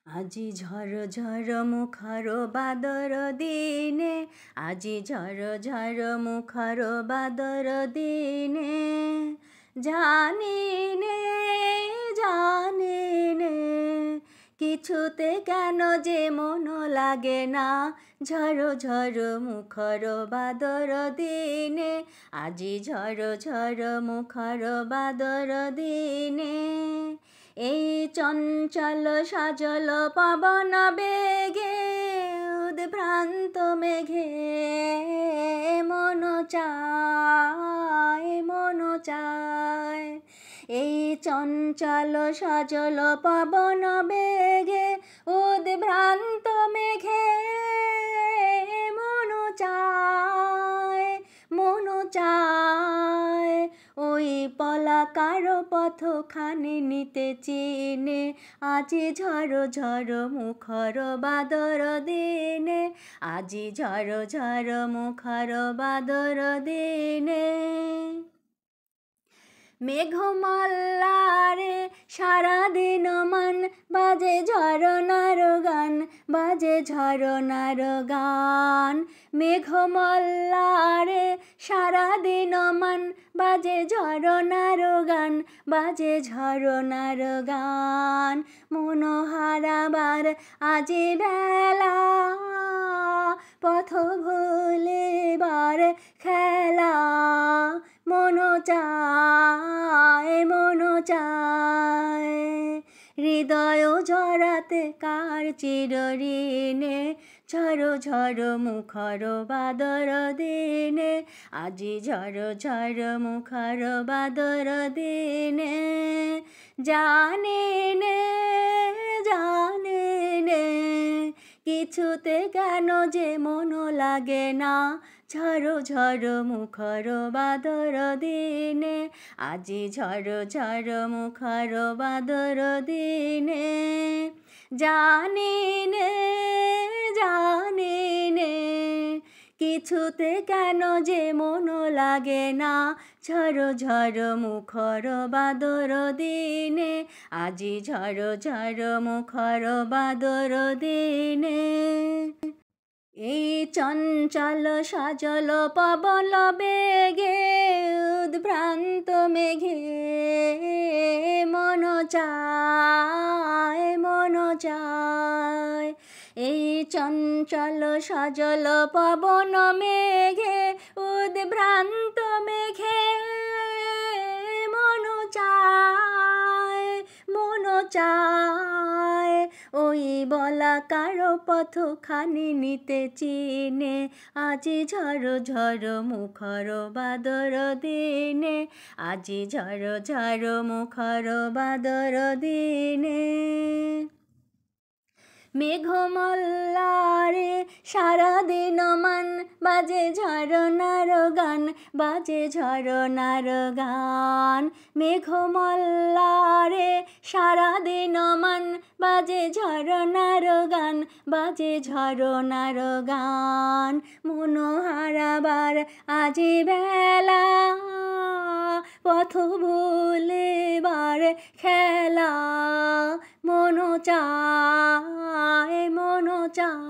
আজি ঝড় ঝড় মুখর বাদর দিনে, আজি ঝড় ঝড় মুখর বাদর দিনে, জানি নে জানি নে কিছুতে কেন যে মন লাগে না। ঝড় ঝড় মুখর বাদর দিনে, আজি ঝড় ঝড় মুখর বাদর দিনে, এই চঞ্চল সজল পবন বেগে উদ্ভ্রান্ত মেঘে মন চায় মন চায়। এই চঞ্চল সজল পবন বেগে উদ্ভ্রান্ত মেঘে মন চায় মন চায়। ওই পলাকার পথখানি নিতে চিনে, আজি ঝড় ঝড় মুখর বাদর দিনে, আজি ঝড় ঝড় মুখর বাদর দিনে। মেঘমাল্লারে সারাদিন মান বাজে ঝরনার গান, বাজে ঝরনার গান। মেঘমাল্লারে সারাদিন মান বাজে ঝরনার গান, বাজে ঝরনার গান। মন হারাবার আজি বেলা, পথ ভুলিবার খেলা, মন চায় মন চায়। হৃদয় জড়াতে কার চিরঋণে, ঝড় ঝড় মুখর বাদর দিনে, আজি ঝড় ঝড় মুখর বাদর দিনে, জানি নে জানি নে কিছুতে কেন যে মন লাগে না। ঝড় ঝড় মুখর বাদর দিনে, আজি ঝড় ঝড় মুখর বাদর দিনে, জানি নে জানি নে কিছুতে কেন যে মন লাগে না। ঝড় ঝড় মুখর বাদর দিনে, আজি ঝড় ঝড় মুখর বাদর দিনে। এই চঞ্চল সজল পবন বেগে উদ্ভ্রান্ত মেঘে মন চায় মন চায়। এই চঞ্চল সজল পবন মেঘে উদ্ভ্রান্ত মেঘে মন চায় মন চায়। ওই বলাকার পথখানি নিতে চিনে, আজি ঝড় ঝড় মুখর বাদর দিনে, আজি ঝড় ঝড় মুখর বাদর দিনে। মেঘমাল্লারে সারাদিন মান বাজে ঝরনার গান, বাজে ঝরনার গান। মেঘমাল্লারে সারাদিন মান বাজে ঝরনার গান, বাজে ঝরনার গান। মন হারাবার আজি বেলা, পথ ভুলিবার খেলা, মন চায় মন চায়।